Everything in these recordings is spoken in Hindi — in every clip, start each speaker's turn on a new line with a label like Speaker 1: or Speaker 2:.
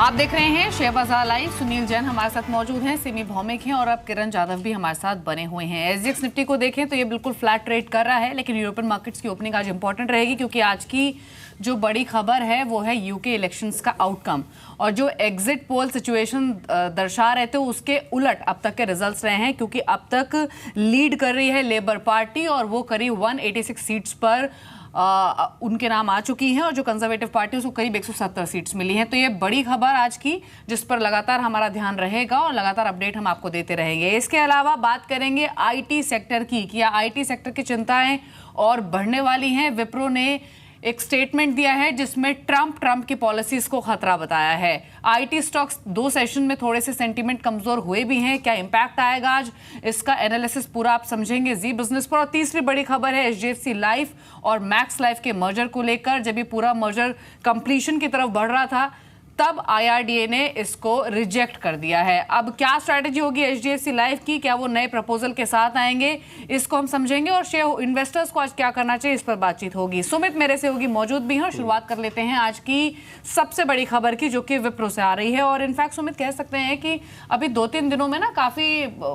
Speaker 1: आप देख रहे हैं शेयर बाजार लाइव। सुनील जैन हमारे साथ मौजूद हैं, सिमी भौमिक हैं और अब किरण जाधव भी हमारे साथ बने हुए हैं। एसजीएक्स निफ्टी को देखें तो ये बिल्कुल फ्लैट ट्रेड कर रहा है, लेकिन यूरोपियन मार्केट्स की ओपनिंग आज इंपॉर्टेंट रहेगी क्योंकि आज की जो बड़ी खबर है वो है यूके इलेक्शंस का आउटकम। और जो एग्जिट पोल सिचुएशन दर्शा रहे थे उसके उलट अब तक के रिजल्ट्स रहे हैं, क्योंकि अब तक लीड कर रही है लेबर पार्टी और वो करीब 186 सीट्स पर उनके नाम आ चुकी हैं, और जो कंजर्वेटिव पार्टी उसको करीब 170 सीट्स मिली हैं। तो ये बड़ी खबर आज की, जिस पर लगातार हमारा ध्यान रहेगा और लगातार अपडेट हम आपको देते रहेंगे। इसके अलावा बात करेंगे आईटी सेक्टर की, क्या आईटी सेक्टर की चिंताएं और बढ़ने वाली हैं। विप्रो ने एक स्टेटमेंट दिया है जिसमें ट्रंप की पॉलिसीज को खतरा बताया है। आईटी स्टॉक्स 2 सेशन में थोड़े से सेंटीमेंट कमजोर हुए भी हैं, क्या इंपैक्ट आएगा आज, इसका एनालिसिस पूरा आप समझेंगे जी बिजनेस पर। और तीसरी बड़ी खबर है एचडीएफसी लाइफ और मैक्स लाइफ के मर्जर को लेकर। जब ये पूरा मर्जर कंप्लीशन की तरफ बढ़ रहा था तब आईआरडीए ने इसको रिजेक्ट कर दिया है। अब क्या स्ट्रैटेजी होगी एचडीएफसी लाइफ की, क्या वो नए प्रपोजल के साथ आएंगे, इसको हम समझेंगे। और शेयर इन्वेस्टर्स को आज क्या करना चाहिए, इस पर बातचीत होगी। सुमित मेरे से होगी मौजूद भी हैं और शुरुआत कर लेते हैं आज की सबसे बड़ी खबर की, जो कि विप्रो से आ रही है। और इनफैक्ट सुमित कह सकते हैं कि अभी 2-3 दिनों में ना काफी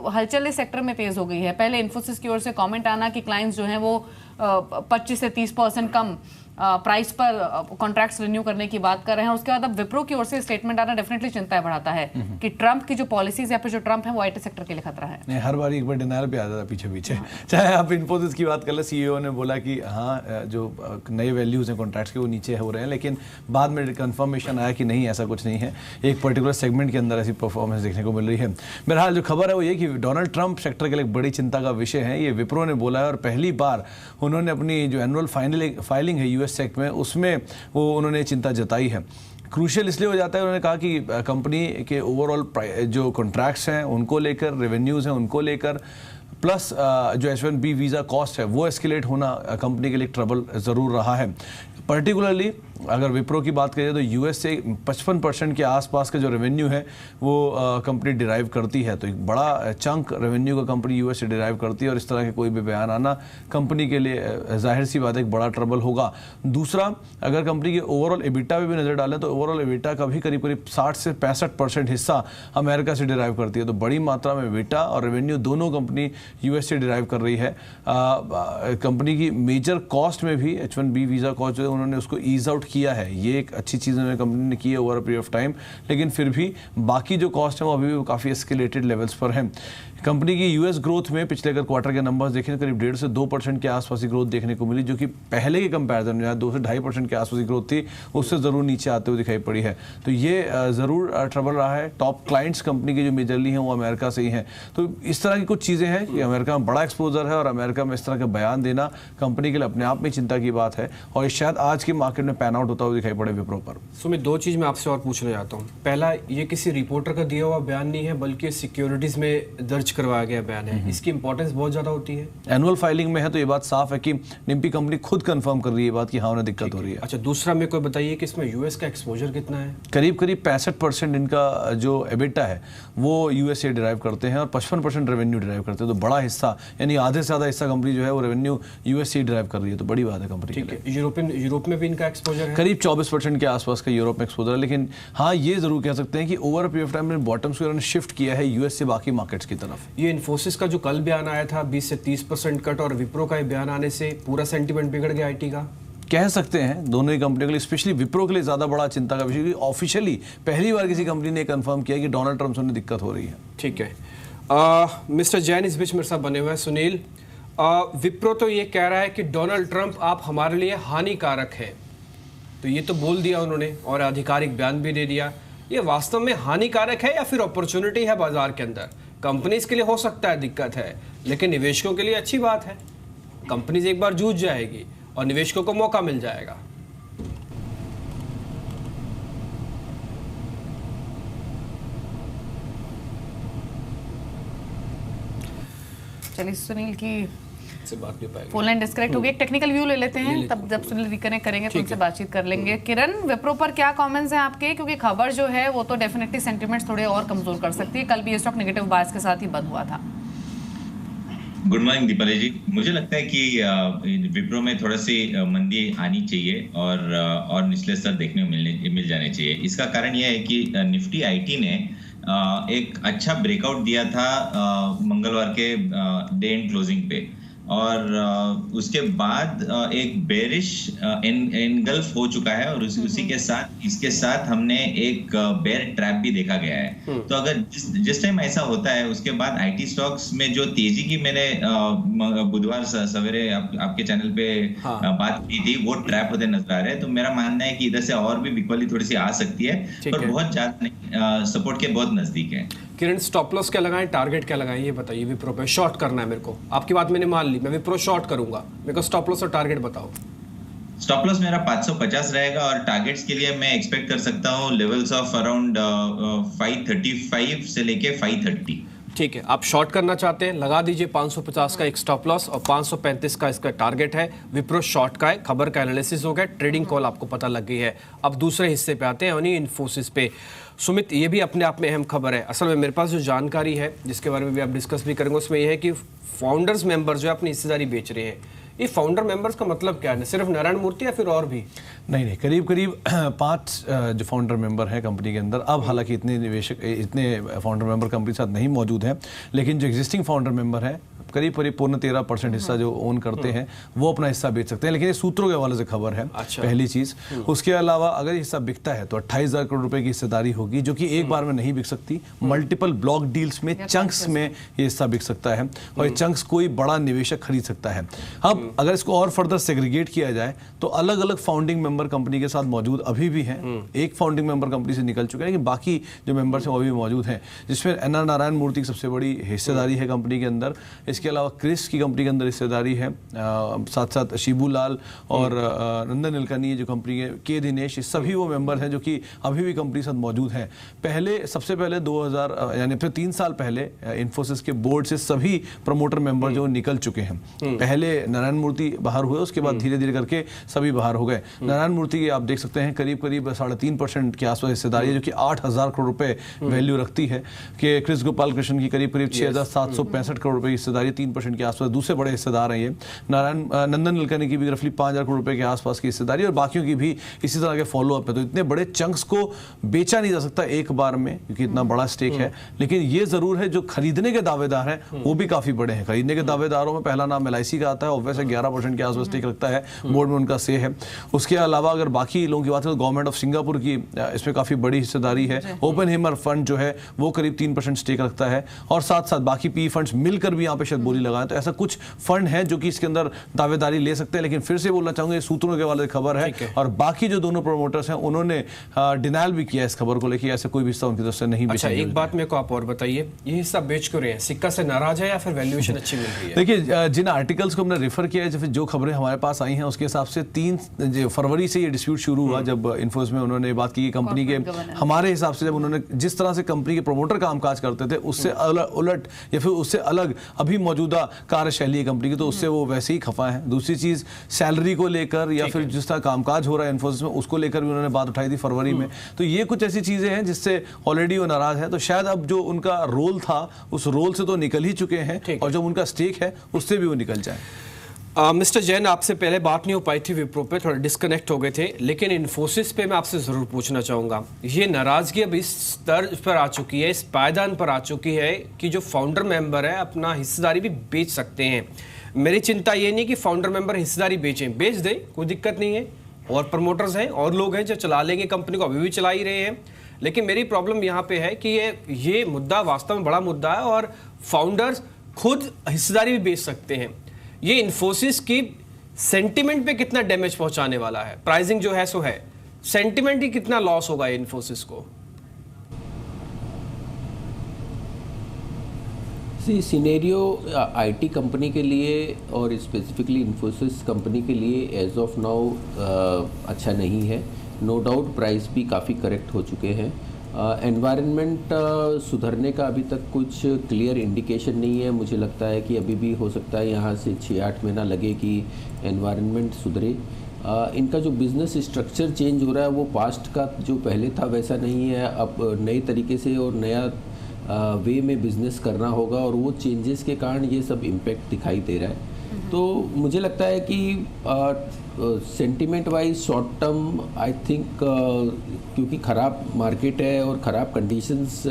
Speaker 1: हलचल इस सेक्टर में तेज हो गई है। पहले इन्फोसिस की ओर से कॉमेंट आना कि क्लाइंट्स जो हैं वो 25 से 30% कम प्राइस पर कॉन्ट्रैक्ट्स रिन्यू करने की बात कर रहे हैं। उसके बाद अब विप्रो की ओर से स्टेटमेंट आना डेफिनेटली चिंताएं बढ़ाता है कि ट्रंप की जो पॉलिसीज या फिर जो ट्रंप है वो आईटी सेक्टर के लिए खतरा है।
Speaker 2: नहीं, हर बार एक बार डिनार पे आता था पीछे चाहे आप इन्फोसिस की बात कर ले, सीईओ ने बोला कि हाँ जो नए वैल्यूज हैं कॉन्ट्रैक्ट्स के वो नीचे हो रहे हैं, लेकिन बाद में कंफर्मेशन आया कि नहीं, ऐसा कुछ नहीं है। एक पर्टिकुलर सेगमेंट के अंदर ऐसी परफॉर्मेंस देखने को मिल रही है। बहरहाल जो खबर है वो ये कि डोनाल्ड ट्रंप सेक्टर के लिए एक बड़ी चिंता का विषय है। ये विप्रो ने बोला है और पहली बार उन्होंने अपनी जो एनुअल फाइलिंग है यूएस सेक में, उसमें वो उन्होंने चिंता जताई है। क्रूशियल इसलिए हो जाता है, उन्होंने कहा कि कंपनी के ओवरऑल जो कॉन्ट्रैक्ट्स हैं उनको लेकर, रेवेन्यूज़ हैं उनको लेकर, प्लस जो H1B वीज़ा कॉस्ट है वो एस्केलेट होना कंपनी के लिए ट्रबल ज़रूर रहा है। पर्टिकुलरली अगर विप्रो की बात करें तो यूएस से 55% के आसपास का जो रेवेन्यू है वो कंपनी डिराइव करती है। तो एक बड़ा चंक रेवेन्यू का कंपनी यूएस से डिराइव करती है और इस तरह के कोई भी बयान आना कंपनी के लिए जाहिर सी बात है एक बड़ा ट्रबल होगा। दूसरा, अगर कंपनी के ओवरऑल एबिटा पे भी नज़र डालें तो ओवरऑल एबिटा का भी करीब 60 से 65% हिस्सा अमेरिका से डिराइव करती है। तो बड़ी मात्रा में एबिटा और रेवेन्यू दोनों कंपनी यूएस से डिराइव कर रही है। कंपनी की मेजर कॉस्ट में भी H1B वीज़ा कॉस्ट जो उन्होंने उसको ईज आउट किया है, ये एक अच्छी चीज़ उन्होंने कंपनी ने की है over a period of time. लेकिन फिर भी बाकी जो कॉस्ट है वो अभी भी काफ़ी एस्केलेटेड लेवल्स पर हैं। कंपनी की यूएस ग्रोथ में पिछले अगर क्वार्टर के नंबर्स देखें तो करीब 1.5 से 2% के आसपास की ग्रोथ देखने को मिली, जो कि पहले के कंपैरिजन में 2 से 2.5% के आसपास की ग्रोथ थी, उससे ज़रूर नीचे आते हुए दिखाई पड़ी है। तो ये ज़रूर ट्रबल रहा है। टॉप क्लाइंट्स कंपनी के जो मेजरली हैं वो अमेरिका से ही हैं। तो इस तरह की कुछ चीज़ें हैं कि अमेरिका में बड़ा एक्सपोजर है और अमेरिका में इस तरह का बयान देना कंपनी के लिए अपने आप में चिंता की बात है, और ये शायद आज के मार्केट में पैन आउट होता हुआ दिखाई पड़े विप्रो पर।
Speaker 3: सुमित, 2 चीज़ मैं आपसे और पूछना चाहता हूँ। पहला, ये किसी रिपोर्टर का दिया हुआ बयान नहीं है, बल्कि सिक्योरिटीज़ में दर्ज करवाया गया बयान है। इसकी इंपॉर्टेंस बहुत ज़्यादा होती है।
Speaker 2: एनुअल फाइलिंग में है तो ये बात साफ है कि निम्पी कंपनी खुद कंफर्म कर रही है बात कि हाँ उन्हें दिक्कत हो रही है।
Speaker 3: अच्छा, दूसरा मेरे को बताइए कि इसमें यूएस का एक्सपोजर कितना है?
Speaker 2: करीब 65% इनका जो एबिटा है वो यूएस से डिराइव करते हैं और 55% रेवेन्यू डिराइव करते हैं। तो बड़ा हिस्सा, यानी आधे से ज़्यादा हिस्सा कंपनी जो है वो रेवेन्यू यूएस से डिराइव कर रही है। तो बड़ी बात है कंपनी के लिए।
Speaker 3: यूरोप में भी इनका एक्सपोजर है,
Speaker 2: करीब 24% के आसपास का यूरोप में एक्सपोजर है। लेकिन हाँ, ये जरूर कह सकते हैं कि over a period of time में बॉटम्स को शिफ्ट किया है यूएस से बाकी मार्केट्स की तरफ।
Speaker 3: ये इन्फोसिस का जो कल बयान आया था 20 से 30% कट, और विप्रो का बयान आने से पूरा सेंटीमेंट बिगड़ गया आईटी का,
Speaker 2: कह सकते हैं। दोनों ही कंपनियों के लिए, स्पेशली विप्रो के लिए ज़्यादा बड़ा चिंता का विषय, क्योंकि ऑफिशियली पहली बार किसी कंपनी ने कंफर्म किया कि डोनाल्ड ट्रंप से उन्हें दिक्कत हो रही है।
Speaker 3: ठीक है। मिस्टर जैन इस बीच मेरे साथ बने हुए हैं। सुनील, विप्रो तो ये कह रहा है कि डोनाल्ड ट्रंप आप हमारे लिए हानिकारक है, तो ये तो बोल दिया उन्होंने और आधिकारिक बयान भी दे दिया। ये वास्तव में हानिकारक है या फिर अपॉर्चुनिटी है बाजार के अंदर? कंपनीज के लिए हो सकता है दिक्कत है, लेकिन निवेशकों के लिए अच्छी बात है। कंपनीज एक बार जूझ जाएगी और निवेशकों को मौका मिल जाएगा।
Speaker 1: चलिए, सुनील की
Speaker 3: से बात नहीं पाएगी,
Speaker 1: फोन लाइन डिस्कनेक्ट हो गई। एक टेक्निकल व्यू ले लेते हैं, तब जब सुनील रिकनेक्ट करेंगे तो उनसे बातचीत कर लेंगे। किरण, विप्रो पर क्या कमेंट्स हैं आपके, क्योंकि खबर जो है वो तो डेफिनेटली सेंटिमेंट्स थोड़े और कमजोर कर सकती है। कल भी ये स्टॉक नेगेटिव बायस के साथ ही बंद हुआ था।
Speaker 4: गुड मॉर्निंग दीपाली जी। मुझे लगता है कि विप्रो में थोड़ा सी मंदी आनी चाहिए और निचले स्तर देखने को मिल जाने चाहिए। इसका कारण यह है कि निफ्टी आईटी ने एक अच्छा ब्रेकआउट दिया था मंगलवार के डे एंड क्लोजिंग पे, और उसके बाद एक बेरिश एनगल्फ हो चुका है, और उसी के साथ इसके साथ हमने एक बेयर ट्रैप भी देखा गया है। तो अगर जिस टाइम ऐसा होता है, उसके बाद आईटी स्टॉक्स में जो तेजी की मैंने बुधवार सवेरे आपके चैनल पे बात की थी, वो ट्रैप होते नजर आ रहे हैं। तो मेरा मानना है कि इधर से और भी बिकवाली थोड़ी सी आ सकती है, पर बहुत ज्यादा नहीं, सपोर्ट के बहुत नजदीक है।
Speaker 3: किरण, स्टॉप लॉस क्या लगाएं, टारगेट क्या लगाएं, ये बताइए। विप्रो पे शॉर्ट करना है मेरे को, आपकी बात मैंने मान ली, मैं विप्रो शॉर्ट करूंगा, मेरे को स्टॉप लॉस और टारगेट बताओ।
Speaker 4: स्टॉप लॉस मेरा 550 रहेगा, और टारगेट्स के लिए मैं एक्सपेक्ट कर सकता हूँ लेवल्स ऑफ अराउंड 535 से लेके 530।
Speaker 3: ठीक है, आप शॉर्ट करना चाहते हैं, लगा दीजिए 550 का एक स्टॉप लॉस और 535 का इसका टारगेट है। विप्रो शॉर्ट का है, खबर का एनालिसिस हो गया, ट्रेडिंग कॉल आपको पता लग गई है। अब दूसरे हिस्से पे आते हैं, यानी इन्फोसिस पे। सुमित, ये भी अपने आप में अहम खबर है। असल में मेरे पास जो जानकारी है, जिसके बारे में भी आप डिस्कस भी करेंगे, उसमें यह है कि फाउंडर्स मेंबर जो है अपनी हिस्सेदारी बेच रहे हैं। ये फाउंडर मेंबर्स का मतलब क्या है? सिर्फ नारायण मूर्ति या फिर और भी?
Speaker 2: नहीं, करीब 5 जो फाउंडर मेंबर हैं कंपनी के अंदर। अब हालांकि इतने फाउंडर मेंबर कंपनी के साथ नहीं मौजूद हैं, लेकिन जो एग्जिस्टिंग फाउंडर मेंबर हैं करीब 13% हिस्सा जो ओन करते हैं, वो अपना हिस्सा बेच सकते हैं। लेकिन ये सूत्रों के हवाले से खबर है। अच्छा। पहली चीज। उसके अलावा अगर हिस्सा बिकता है तो 28,000 करोड़ रुपए की हिस्सेदारी होगी, जो कि एक बार में नहीं बिक सकती। मल्टीपल ब्लॉक डील्स में, चंक्स में ये हिस्सा बिक सकता है, और ये चंक्स कोई बड़ा निवेशक खरीद सकता है। अब अगर इसको और फर्दर सेग्रीगेट किया जाए तो अलग अलग फाउंडिंग मेंबर कंपनी के साथ मौजूद अभी भी हैं। एक फाउंडिंग मेंबर कंपनी से निकल चुके हैं, लेकिन बाकी जो मेंबर्स हैं वो भी मौजूद हैं, जिसमें एनआर नारायण मूर्ति की सबसे बड़ी हिस्सेदारी है कंपनी के अंदर। इसके अलावा क्रिस की कंपनी के अंदर हिस्सेदारी है, साथ साथ शिबू लाल और नंदन नीलकनी जो कंपनी के दिनेश, ये सभी वो मेंबर हैं जो कि अभी भी कंपनी के साथ मौजूद हैं। सबसे पहले 2000 यानी फिर 3 साल पहले इन्फोसिस के बोर्ड से सभी प्रमोटर मेंबर जो निकल चुके हैं। पहले नारायण मूर्ति बाहर हुए, उसके बाद धीरे धीरे करके सभी बाहर हो गए। नारायण मूर्ति की आप देख सकते हैं करीब 3.5% के आसपास हिस्सेदारी है, जो कि 8,000 करोड़ रुपए वैल्यू रखती है। कि क्रिस गोपाल कृष्ण की करीब 6,765 करोड़ रुपए की हिस्सेदारी, 3% के आसपास दूसरे बड़े हिस्सेदार हैं ये। नंदन नीलकनी की भी रफली 5,000 करोड़ रुपए के आसपास की हिस्सेदारी, और बाकियों की भी इसी तरह के फॉलोअप है। तो इतने बड़े चंक्स को बेचा नहीं जा सकता एक बार में, क्योंकि इतना बड़ा स्टेक है। लेकिन ये जरूर है जो खरीदने के दावेदार हैं वो भी काफी बड़े हैं। खरीदने के दावेदारों में पहला नाम LIC का आता है, और वैसे 11% के आसपास स्टेक रखता है, बोर्ड में उनका से है। उसके अलावा अगर बाकी लोगों की बात करें तो गवर्नमेंट ऑफ सिंगापुर की इसमें काफी बड़ी हिस्सेदारी है। ओपनहेमर फंड जो है वो करीब 3% स्टेक रखता है, और साथ साथ बाकी PE फंड्स मिलकर भी यहाँ पे शायद बोली लगाए। तो ऐसा कुछ फंड है जो कि इसके अंदर दावेदारी ले सकते हैं। लेकिन फिर से बोलना चाहूंगा, ये सूत्रों के वाले खबर है, और बाकी जो दोनों प्रोमोटर्स हैं उन्होंने डिनायल भी किया इस खबर को लेकर, ऐसा कोई भी हिस्सा उनकी तरफ से नहीं बेचा।
Speaker 3: अच्छा, एक बात मेरे को आप और बताइए, ये हिस्सा बेच क्यों रहे हैं? सिक्का से नाराज है या फिर वैल्यूएशन अच्छी मिल रही है?
Speaker 2: देखिए, जिन आर्टिकल्स को हमने रेफर किया है, जो खबरें हमारे पास आई हैं, उसके हिसाब से 3 फरवरी से ये डिस्प्यूट शुरू हुआ, जब इन्फोसिस में उन्होंने बात की कि कंपनी के हमारे हिसाब से जब उन्होंने जिस तरह से कंपनी के प्रोमोटर कामकाज करते थे उससे उलट या फिर उससे अलग अभी मौजूदा कार्यशैली है कंपनी की, तो उससे वो वैसे ही खफा है। दूसरी चीज सैलरी को लेकर या फिर जिस तरह कामकाज हो रहा है इन्फोसिस में, उसको लेकर भी उन्होंने बात उठाई थी फरवरी में। तो ये कुछ ऐसी चीजें हैं जिससे ऑलरेडी वो नाराज है। तो शायद अब जो उनका रोल था उस रोल से तो निकल ही चुके हैं, और जो उनका स्टेक है उससे भी वो निकल जाए।
Speaker 3: मिस्टर जैन, आपसे पहले बात नहीं हो पाई थी विप्रो पे, थोड़ा डिस्कनेक्ट हो गए थे, लेकिन इन्फोसिस पे मैं आपसे ज़रूर पूछना चाहूँगा। ये नाराज़गी अब इस स्तर पर आ चुकी है, इस पायदान पर आ चुकी है कि जो फाउंडर मेंबर है अपना हिस्सेदारी भी बेच सकते हैं। मेरी चिंता ये नहीं कि फाउंडर मेंबर हिस्सेदारी बेच दें, कोई दिक्कत नहीं है, और प्रमोटर्स हैं और लोग हैं जो चला लेंगे कंपनी को, अभी भी चला ही रहे हैं। लेकिन मेरी प्रॉब्लम यहाँ पे है कि ये मुद्दा वास्तव में बड़ा मुद्दा है, और फाउंडर्स खुद हिस्सेदारी भी बेच सकते हैं। ये इन्फोसिस की सेंटिमेंट पे कितना डैमेज पहुंचाने वाला है? प्राइसिंग जो है सो है, सेंटिमेंट ही कितना लॉस होगा इन्फोसिस को?
Speaker 5: सिनेरियो आईटी कंपनी के लिए और स्पेसिफिकली इन्फोसिस कंपनी के लिए एज ऑफ नाउ अच्छा नहीं है। नो डाउट प्राइस भी काफ़ी करेक्ट हो चुके हैं। एनवायरनमेंट सुधरने का अभी तक कुछ क्लियर इंडिकेशन नहीं है। मुझे लगता है कि अभी भी हो सकता है यहाँ से 6-8 महीना लगे कि एनवायरनमेंट सुधरे। इनका जो बिज़नेस स्ट्रक्चर चेंज हो रहा है वो पास्ट का जो पहले था वैसा नहीं है। अब नए तरीके से और नया वे में बिजनेस करना होगा, और वो चेंजेस के कारण ये सब इम्पैक्ट दिखाई दे रहा है। तो मुझे लगता है कि sentiment wise short term I think, क्योंकि ख़राब मार्केट है और ख़राब कंडीशंस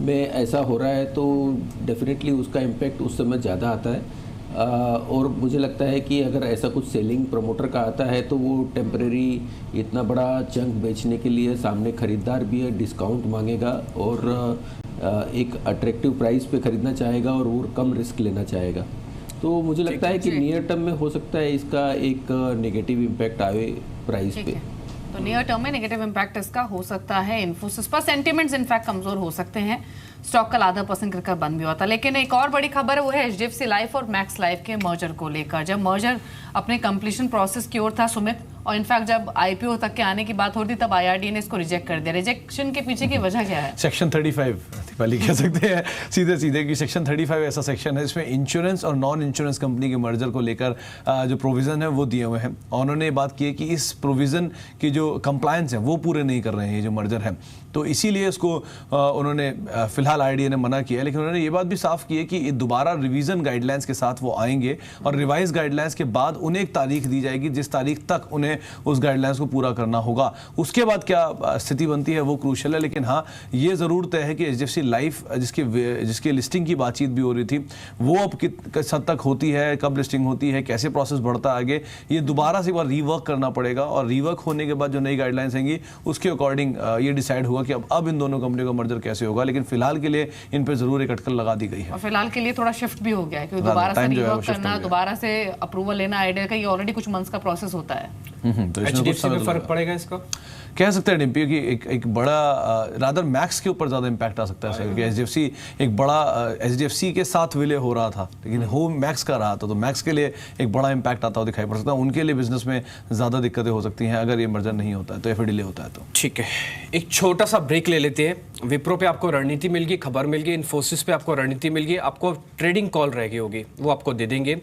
Speaker 5: में ऐसा हो रहा है, तो डेफिनेटली उसका इम्पैक्ट उस समय ज़्यादा आता है। और मुझे लगता है कि अगर ऐसा कुछ सेलिंग प्रमोटर का आता है तो वो टेम्परेरी इतना बड़ा चंक बेचने के लिए सामने ख़रीदार भी है, डिस्काउंट मांगेगा और एक अट्रैक्टिव प्राइस पे ख़रीदना चाहेगा और वो कम रिस्क लेना चाहेगा। तो मुझे लगता है कि नियर टर्म में हो सकता है इसका एक नेगेटिव इम्पैक्ट आए प्राइस पे।
Speaker 1: तो नियर टर्म में नेगेटिव इम्पैक्ट इसका हो सकता है इन्फोसिस पर। सेंटिमेंट्स इनफैक्ट कमजोर हो सकते हैं, स्टॉक कल 0.5% गिरकर बंद भी हुआ था। लेकिन एक और बड़ी खबर है, वो है HDFC लाइफ और मैक्स लाइफ के मर्जर को लेकर। जब मर्जर अपने कंप्लीशन प्रोसेस की ओर था सुमित, और इनफैक्ट जब IPO तक के आने की बात हो रही तब IRDA ने इसको रिजेक्ट कर दिया। रिजेक्शन के पीछे की वजह क्या है?
Speaker 2: सेक्शन 35 दीपाली कह सकते हैं सीधे सीधे कि सेक्शन 35 ऐसा सेक्शन है जिसमें इंश्योरेंस और नॉन इंश्योरेंस कंपनी के मर्जर को लेकर जो प्रोविज़न है वो दिए हुए हैं। और उन्होंने बात की है कि इस प्रोविज़न की जो कंप्लायंस है वो पूरे नहीं कर रहे हैं ये जो मर्जर है, तो इसीलिए इसको उन्होंने फिलहाल IRDA ने मना किया है। लेकिन उन्होंने ये बात भी साफ की है कि दोबारा रिवीजन गाइडलाइंस के साथ वो आएंगे और रिवाइज गाइडलाइंस के बाद उन्हें एक तारीख दी जाएगी जिस तारीख तक उन्हें उस गाइडलाइंस को पूरा करना होगा। उसके बाद क्या स्थिति बनती है वो क्रूशियल है। लेकिन हाँ, ये ज़रूर तय है कि HDFC लाइफ जिसकी लिस्टिंग की बातचीत भी हो रही थी वो अब किस हद तक होती है, कब लिस्टिंग होती है, कैसे प्रोसेस बढ़ता है आगे, ये दोबारा से एक बार रीवर्क करना पड़ेगा। और रीवर्क होने के बाद जो नई गाइडलाइंस आएंगी उसके अकॉर्डिंग ये डिसाइड होगा कि अब इन दोनों कंपनियों का मर्जर कैसे होगा। लेकिन फिलहाल के लिए इन पे जरूर एक अटकल लगा दी गई है।
Speaker 1: और फिलहाल के लिए थोड़ा शिफ्ट भी हो गया है क्योंकि दोबारा से रीवर्क करना, दोबारा से अप्रूवल लेना IRDA का ये ऑलरेडी कुछ मंथ्स का प्रोसेस होता है।
Speaker 2: तो इसमें कुछ
Speaker 3: HDFC में फर्क पड़ेगा इसका,
Speaker 2: कह सकते हैं डिम्पी कि एक बड़ा रादर मैक्स के ऊपर ज़्यादा इम्पैक्ट आ सकता है क्योंकि HDFC एक बड़ा HDFC के साथ विलय हो रहा था लेकिन हो मैक्स का रहा था, तो मैक्स के लिए एक बड़ा इम्पैक्ट आता हुआ दिखाई पड़ सकता है। उनके लिए बिजनेस में ज़्यादा दिक्कतें हो सकती हैं अगर ये मर्जर नहीं होता है तो या फिर डिले होता है तो।
Speaker 3: ठीक है, एक छोटा सा ब्रेक ले लेते हैं। विप्रो पे आपको रणनीति मिल गई, खबर मिल गई, इन्फोसिस पे आपको रणनीति मिल गई, आपको ट्रेडिंग कॉल रह गई होगी वो आपको दे देंगे।